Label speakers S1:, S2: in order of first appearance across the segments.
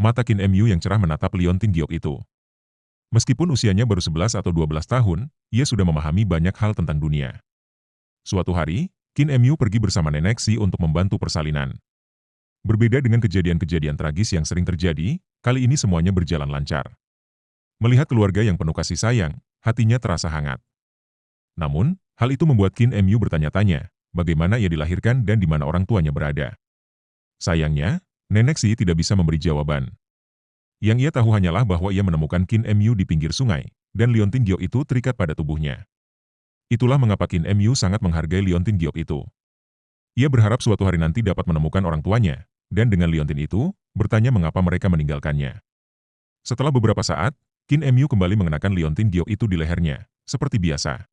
S1: Mata Qin Mu yang cerah menatap Liontin Giok itu. Meskipun usianya baru 11 atau 12 tahun, ia sudah memahami banyak hal tentang dunia. Suatu hari, Qin Mu pergi bersama Nenek Si untuk membantu persalinan. Berbeda dengan kejadian-kejadian tragis yang sering terjadi, kali ini semuanya berjalan lancar. Melihat keluarga yang penuh kasih sayang, hatinya terasa hangat. Namun, hal itu membuat Qin Mu bertanya-tanya, bagaimana ia dilahirkan dan di mana orang tuanya berada. Sayangnya, Nenek Si tidak bisa memberi jawaban. Yang ia tahu hanyalah bahwa ia menemukan Qin Mu di pinggir sungai, dan Liontin Giok itu terikat pada tubuhnya. Itulah mengapa Qin Mu sangat menghargai Liontin Giok itu. Ia berharap suatu hari nanti dapat menemukan orang tuanya, dan dengan Liontin itu, bertanya mengapa mereka meninggalkannya. Setelah beberapa saat, Qin Mu kembali mengenakan Liontin Giok itu di lehernya, seperti biasa.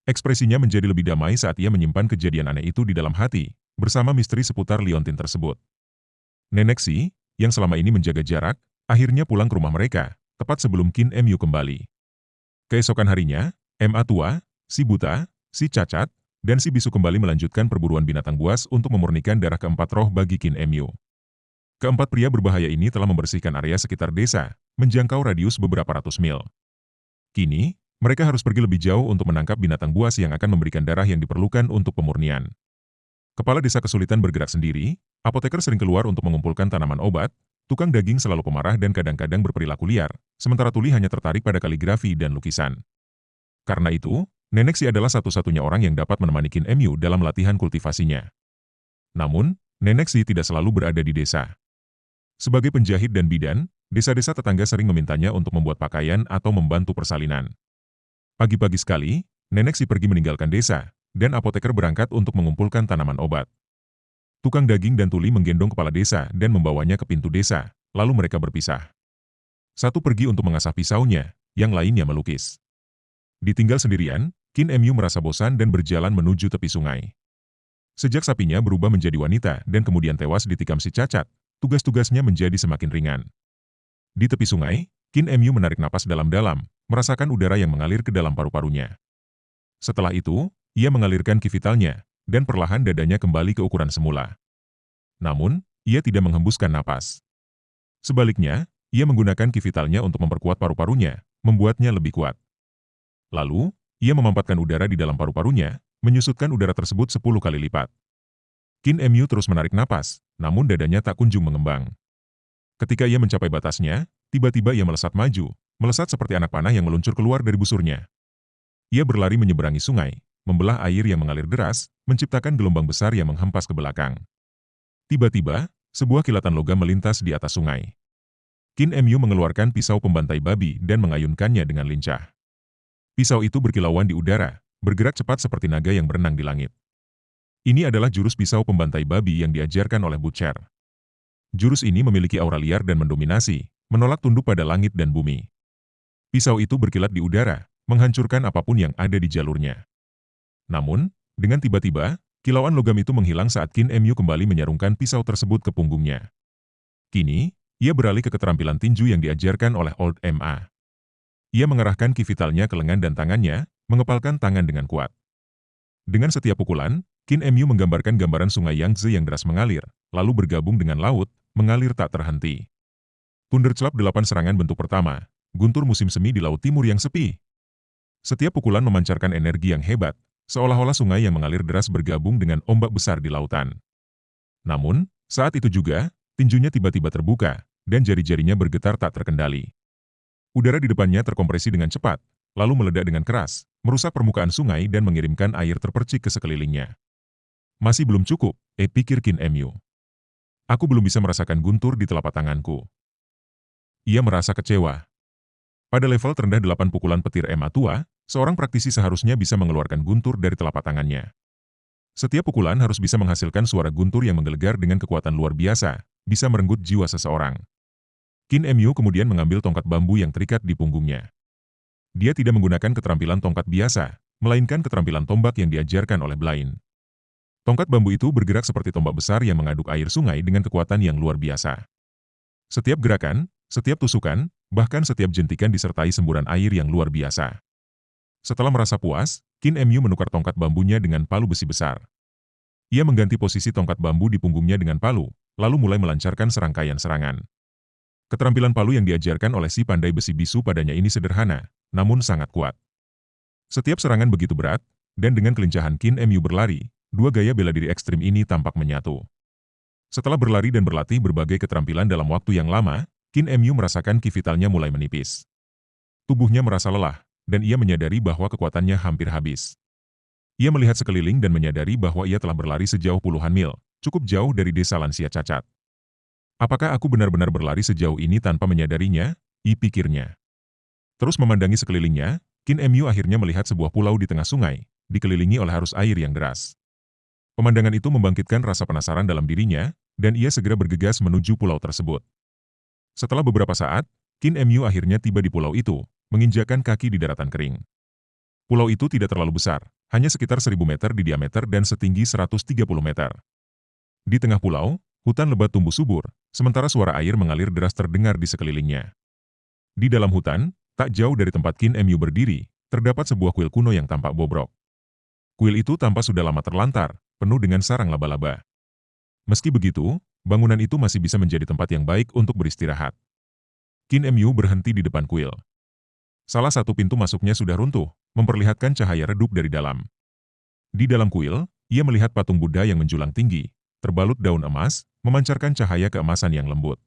S1: Ekspresinya menjadi lebih damai saat ia menyimpan kejadian aneh itu di dalam hati, bersama misteri seputar Liontin tersebut. Nenek Si, yang selama ini menjaga jarak, akhirnya pulang ke rumah mereka, tepat sebelum Qin Mu kembali. Keesokan harinya, Ma tua, si buta, si cacat, dan si bisu kembali melanjutkan perburuan binatang buas untuk memurnikan darah keempat roh bagi Qin Mu. Keempat pria berbahaya ini telah membersihkan area sekitar desa, menjangkau radius beberapa ratus mil. Kini, mereka harus pergi lebih jauh untuk menangkap binatang buas yang akan memberikan darah yang diperlukan untuk pemurnian. Kepala desa kesulitan bergerak sendiri, apoteker sering keluar untuk mengumpulkan tanaman obat, tukang daging selalu pemarah dan kadang-kadang berperilaku liar, sementara Tuli hanya tertarik pada kaligrafi dan lukisan. Karena itu, Nenek Si adalah satu-satunya orang yang dapat menemani Qin Mu dalam latihan kultivasinya. Namun, Nenek Si tidak selalu berada di desa. Sebagai penjahit dan bidan, desa-desa tetangga sering memintanya untuk membuat pakaian atau membantu persalinan. Pagi-pagi sekali, Nenek Si pergi meninggalkan desa, dan apoteker berangkat untuk mengumpulkan tanaman obat. Tukang daging dan Tuli menggendong kepala desa dan membawanya ke pintu desa, lalu mereka berpisah. Satu pergi untuk mengasah pisaunya, yang lainnya melukis. Ditinggal sendirian, Qin Mu merasa bosan dan berjalan menuju tepi sungai. Sejak sapinya berubah menjadi wanita dan kemudian tewas ditikam si cacat, tugas-tugasnya menjadi semakin ringan. Di tepi sungai, Qin Mu menarik napas dalam-dalam, merasakan udara yang mengalir ke dalam paru-parunya. Setelah itu, ia mengalirkan ki vitalnya, dan perlahan dadanya kembali ke ukuran semula. Namun, ia tidak menghembuskan napas. Sebaliknya, ia menggunakan ki vitalnya untuk memperkuat paru-parunya, membuatnya lebih kuat. Lalu, ia memampatkan udara di dalam paru-parunya, menyusutkan udara tersebut 10 kali lipat. Qin Mu terus menarik napas, namun dadanya tak kunjung mengembang. Ketika ia mencapai batasnya, tiba-tiba ia melesat maju, melesat seperti anak panah yang meluncur keluar dari busurnya. Ia berlari menyeberangi sungai, membelah air yang mengalir deras, menciptakan gelombang besar yang menghempas ke belakang. Tiba-tiba, sebuah kilatan logam melintas di atas sungai. Qin Mu mengeluarkan pisau pembantai babi dan mengayunkannya dengan lincah. Pisau itu berkilauan di udara, bergerak cepat seperti naga yang berenang di langit. Ini adalah jurus pisau pembantai babi yang diajarkan oleh Butcher. Jurus ini memiliki aura liar dan mendominasi, menolak tunduk pada langit dan bumi. Pisau itu berkilat di udara, menghancurkan apapun yang ada di jalurnya. Namun, dengan tiba-tiba, kilauan logam itu menghilang saat Qin Mu kembali menyarungkan pisau tersebut ke punggungnya. Kini, ia beralih ke keterampilan tinju yang diajarkan oleh Old Ma. Ia mengerahkan ki vitalnya ke lengan dan tangannya, mengepalkan tangan dengan kuat. Dengan setiap pukulan, Qin Mu menggambarkan gambaran sungai Yangtze yang deras mengalir, lalu bergabung dengan laut, mengalir tak terhenti. Thunderclap 8 serangan bentuk pertama, guntur musim semi di laut timur yang sepi. Setiap pukulan memancarkan energi yang hebat, seolah-olah sungai yang mengalir deras bergabung dengan ombak besar di lautan. Namun, saat itu juga, tinjunya tiba-tiba terbuka, dan jari-jarinya bergetar tak terkendali. Udara di depannya terkompresi dengan cepat, lalu meledak dengan keras, merusak permukaan sungai dan mengirimkan air terpercik ke sekelilingnya. Masih belum cukup, pikir Qin Mu. Aku belum bisa merasakan guntur di telapak tanganku. Ia merasa kecewa. Pada level terendah 8 pukulan petir Ma tua, seorang praktisi seharusnya bisa mengeluarkan guntur dari telapak tangannya. Setiap pukulan harus bisa menghasilkan suara guntur yang menggelegar dengan kekuatan luar biasa, bisa merenggut jiwa seseorang. Qin Mu kemudian mengambil tongkat bambu yang terikat di punggungnya. Dia tidak menggunakan keterampilan tongkat biasa, melainkan keterampilan tombak yang diajarkan oleh Blaine. Tongkat bambu itu bergerak seperti tombak besar yang mengaduk air sungai dengan kekuatan yang luar biasa. Setiap gerakan, setiap tusukan, bahkan setiap jentikan disertai semburan air yang luar biasa. Setelah merasa puas, Qin Mu menukar tongkat bambunya dengan palu besi besar. Ia mengganti posisi tongkat bambu di punggungnya dengan palu, lalu mulai melancarkan serangkaian serangan. Keterampilan palu yang diajarkan oleh si pandai besi bisu padanya ini sederhana, namun sangat kuat. Setiap serangan begitu berat, dan dengan kelincahan Qin Mu berlari, dua gaya bela diri ekstrim ini tampak menyatu. Setelah berlari dan berlatih berbagai keterampilan dalam waktu yang lama, Qin Mu merasakan ki vitalnya mulai menipis. Tubuhnya merasa lelah, dan ia menyadari bahwa kekuatannya hampir habis. Ia melihat sekeliling dan menyadari bahwa ia telah berlari sejauh puluhan mil, cukup jauh dari desa lansia cacat. Apakah aku benar-benar berlari sejauh ini tanpa menyadarinya? Pikirnya. Terus memandangi sekelilingnya, Qin Mu akhirnya melihat sebuah pulau di tengah sungai, dikelilingi oleh arus air yang deras. Pemandangan itu membangkitkan rasa penasaran dalam dirinya, dan ia segera bergegas menuju pulau tersebut. Setelah beberapa saat, Qin Mu akhirnya tiba di pulau itu, menginjakkan kaki di daratan kering. Pulau itu tidak terlalu besar, hanya sekitar 1000 meter di diameter dan setinggi 130 meter. Di tengah pulau, hutan lebat tumbuh subur, sementara suara air mengalir deras terdengar di sekelilingnya. Di dalam hutan, tak jauh dari tempat Qin Mu berdiri, terdapat sebuah kuil kuno yang tampak bobrok. Kuil itu tampak sudah lama terlantar, penuh dengan sarang laba-laba. Meski begitu, bangunan itu masih bisa menjadi tempat yang baik untuk beristirahat. Qin Mu berhenti di depan kuil. Salah satu pintu masuknya sudah runtuh, memperlihatkan cahaya redup dari dalam. Di dalam kuil, ia melihat patung Buddha yang menjulang tinggi, terbalut daun emas, memancarkan cahaya keemasan yang lembut.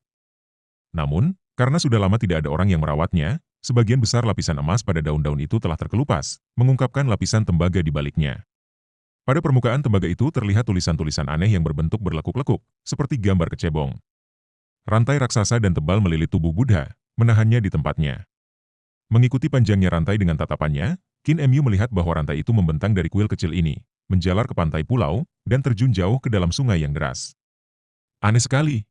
S1: Namun, karena sudah lama tidak ada orang yang merawatnya, sebagian besar lapisan emas pada daun-daun itu telah terkelupas, mengungkapkan lapisan tembaga di baliknya. Pada permukaan tembaga itu terlihat tulisan-tulisan aneh yang berbentuk berlekuk-lekuk, seperti gambar kecebong. Rantai raksasa dan tebal melilit tubuh Buddha, menahannya di tempatnya. Mengikuti panjangnya rantai dengan tatapannya, Qin Mu melihat bahwa rantai itu membentang dari kuil kecil ini, menjalar ke pantai pulau, dan terjun jauh ke dalam sungai yang deras. Aneh sekali.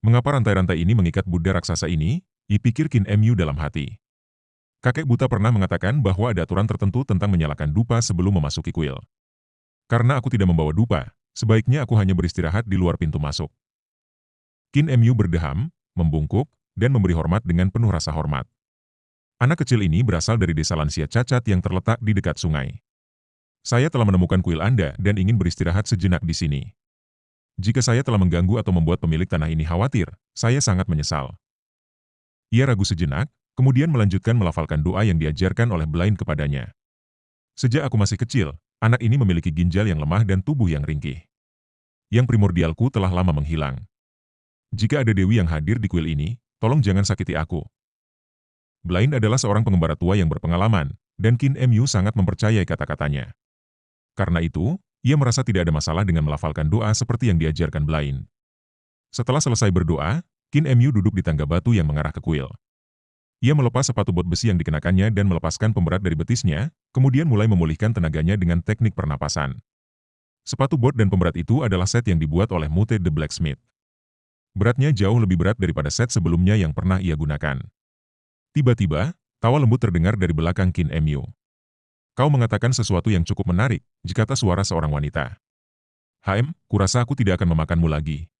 S1: Mengapa rantai-rantai ini mengikat Buddha raksasa ini? Pikir Qin Mu dalam hati. Kakek buta pernah mengatakan bahwa ada aturan tertentu tentang menyalakan dupa sebelum memasuki kuil. Karena aku tidak membawa dupa, sebaiknya aku hanya beristirahat di luar pintu masuk. Qin Mu berdeham, membungkuk, dan memberi hormat dengan penuh rasa hormat. Anak kecil ini berasal dari desa lansia cacat yang terletak di dekat sungai. Saya telah menemukan kuil Anda dan ingin beristirahat sejenak di sini. Jika saya telah mengganggu atau membuat pemilik tanah ini khawatir, saya sangat menyesal. Ia ragu sejenak, kemudian melanjutkan melafalkan doa yang diajarkan oleh Blaine kepadanya. Sejak aku masih kecil, anak ini memiliki ginjal yang lemah dan tubuh yang ringkih. Yang primordialku telah lama menghilang. Jika ada dewi yang hadir di kuil ini, tolong jangan sakiti aku. Blaine adalah seorang pengembara tua yang berpengalaman, dan Qin Mu sangat mempercayai kata-katanya. Karena itu, ia merasa tidak ada masalah dengan melafalkan doa seperti yang diajarkan Blaine. Setelah selesai berdoa, Qin Mu duduk di tangga batu yang mengarah ke kuil. Ia melepas sepatu bot besi yang dikenakannya dan melepaskan pemberat dari betisnya, kemudian mulai memulihkan tenaganya dengan teknik pernapasan. Sepatu bot dan pemberat itu adalah set yang dibuat oleh Mute the Blacksmith. Beratnya jauh lebih berat daripada set sebelumnya yang pernah ia gunakan. Tiba-tiba, tawa lembut terdengar dari belakang Qin Mu. Kau mengatakan sesuatu yang cukup menarik, jikata suara seorang wanita. Kurasa aku tidak akan memakanmu lagi.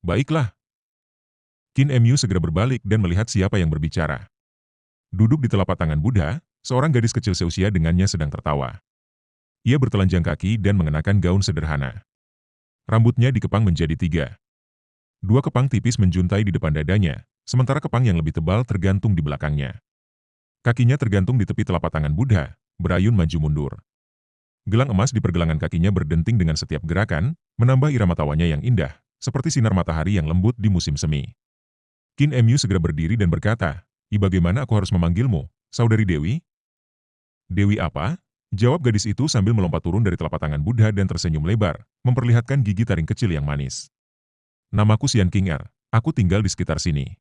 S1: Baiklah. Qin Mu segera berbalik dan melihat siapa yang berbicara. Duduk di telapak tangan Buddha, seorang gadis kecil seusia dengannya sedang tertawa. Ia bertelanjang kaki dan mengenakan gaun sederhana. Rambutnya dikepang menjadi 3. 2 kepang tipis menjuntai di depan dadanya, sementara kepang yang lebih tebal tergantung di belakangnya. Kakinya tergantung di tepi telapak tangan Buddha, berayun maju mundur. Gelang emas di pergelangan kakinya berdenting dengan setiap gerakan, menambah irama tawanya yang indah, seperti sinar matahari yang lembut di musim semi. Qin Mu segera berdiri dan berkata, bagaimana aku harus memanggilmu, saudari Dewi? Dewi apa? Jawab gadis itu sambil melompat turun dari telapak tangan Buddha dan tersenyum lebar, memperlihatkan gigi taring kecil yang manis. Namaku Xian Qinger, aku tinggal di sekitar sini.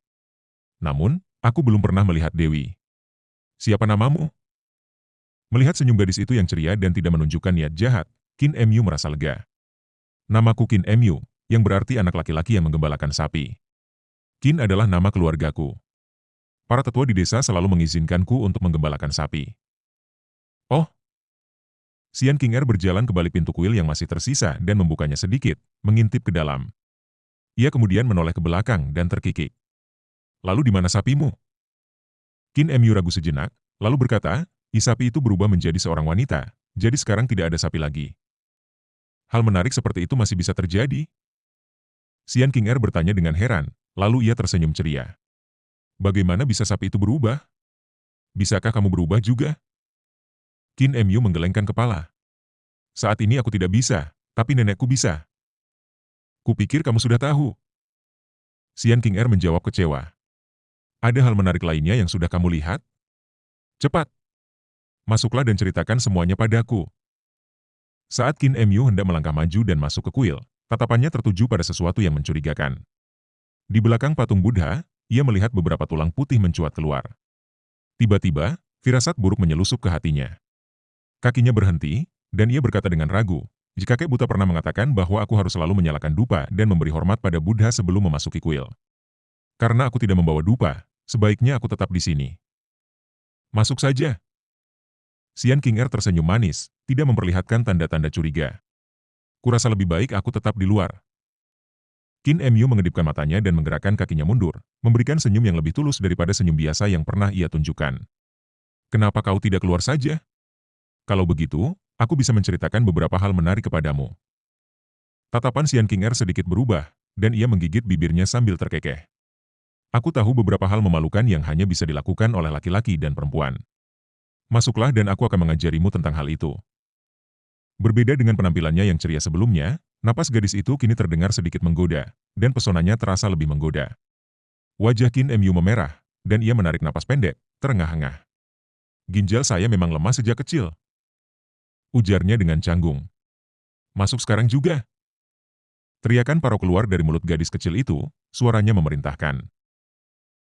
S1: Namun, aku belum pernah melihat Dewi. Siapa namamu? Melihat senyum gadis itu yang ceria dan tidak menunjukkan niat jahat, Qin Mu merasa lega. Namaku Qin Mu, yang berarti anak laki-laki yang menggembalakan sapi. Qin adalah nama keluargaku. Para tetua di desa selalu mengizinkanku untuk menggembalakan sapi. Oh. Xian Qinger berjalan ke balik pintu kuil yang masih tersisa dan membukanya sedikit, mengintip ke dalam. Ia kemudian menoleh ke belakang dan terkikik. Lalu di mana sapimu? Qin Mu ragu sejenak, lalu berkata, sapi itu berubah menjadi seorang wanita, jadi sekarang tidak ada sapi lagi. Hal menarik seperti itu masih bisa terjadi? Xian Qinger bertanya dengan heran, lalu ia tersenyum ceria. Bagaimana bisa sapi itu berubah? Bisakah kamu berubah juga? Qin Emyu menggelengkan kepala. Saat ini aku tidak bisa, tapi nenekku bisa. Kupikir kamu sudah tahu. Xian King Er menjawab kecewa. Ada hal menarik lainnya yang sudah kamu lihat? Cepat, masuklah dan ceritakan semuanya padaku. Saat Qin Emyu hendak melangkah maju dan masuk ke kuil, tatapannya tertuju pada sesuatu yang mencurigakan. Di belakang patung Buddha, ia melihat beberapa tulang putih mencuat keluar. Tiba-tiba, firasat buruk menyelusup ke hatinya. Kakinya berhenti, dan ia berkata dengan ragu, jika kakek buta pernah mengatakan bahwa aku harus selalu menyalakan dupa dan memberi hormat pada Buddha sebelum memasuki kuil. Karena aku tidak membawa dupa, sebaiknya aku tetap di sini. Masuk saja. Xian King Er tersenyum manis, tidak memperlihatkan tanda-tanda curiga. Kurasa lebih baik aku tetap di luar. Qin Emyu mengedipkan matanya dan menggerakkan kakinya mundur, memberikan senyum yang lebih tulus daripada senyum biasa yang pernah ia tunjukkan. Kenapa kau tidak keluar saja? Kalau begitu, aku bisa menceritakan beberapa hal menarik kepadamu. Tatapan Xian King Er sedikit berubah, dan ia menggigit bibirnya sambil terkekeh. Aku tahu beberapa hal memalukan yang hanya bisa dilakukan oleh laki-laki dan perempuan. Masuklah dan aku akan mengajarimu tentang hal itu. Berbeda dengan penampilannya yang ceria sebelumnya, napas gadis itu kini terdengar sedikit menggoda, dan pesonanya terasa lebih menggoda. Wajah Qin Emyu memerah, dan ia menarik napas pendek, terengah-engah. Ginjal saya memang lemah sejak kecil. Ujarnya dengan canggung. Masuk sekarang juga. Teriakan parau keluar dari mulut gadis kecil itu, suaranya memerintahkan.